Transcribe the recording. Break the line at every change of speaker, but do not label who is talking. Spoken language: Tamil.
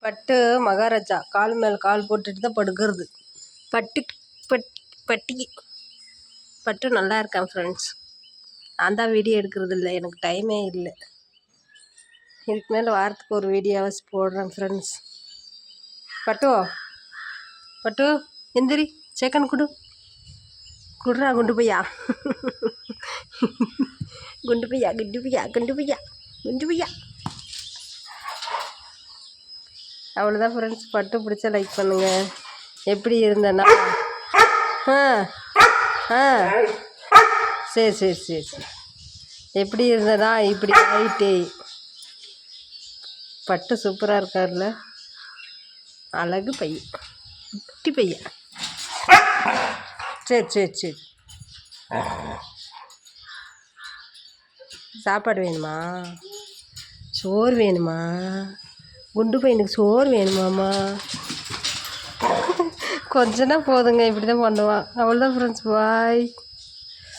பட்டு மகாராஜா கால் மேலே கால் போட்டுட்டு தான் படுக்கிறது. பட்டிக்கு பட்டு நல்லா இருக்கேன் ஃப்ரெண்ட்ஸ். நான் தான் வீடியோ எடுக்கிறது இல்லை, எனக்கு டைமே இல்லை. இதுக்கு மேலே வாரத்துக்கு ஒரு வீடியோவாச்சு போடுறேன் ஃப்ரெண்ட்ஸ். பட்டு எந்திரி, சேக்கன் குடுறா குண்டு பையா குண்டு பையா. அவ்வளோதான் ஃப்ரெண்ட்ஸ். பட்டு பிடிச்சா லைக் பண்ணுங்கள். எப்படி இருந்தேன்னா சரி எப்படி இருந்ததா இப்படி ஆயிட்டே. பட்டு சூப்பராக இருக்கார்ல, அழகு பையன், குட்டி பையன். சரி சாப்பாடு வேணுமா? சோறு வேணுமா? குண்டு பையனுக்கு சோறு வேணுமாம்மா? கொஞ்சம் தான் போதுங்க, இப்படி தான் பண்ணுவான். அவ்வளோதான் ஃப்ரெண்ட்ஸ், பாய்.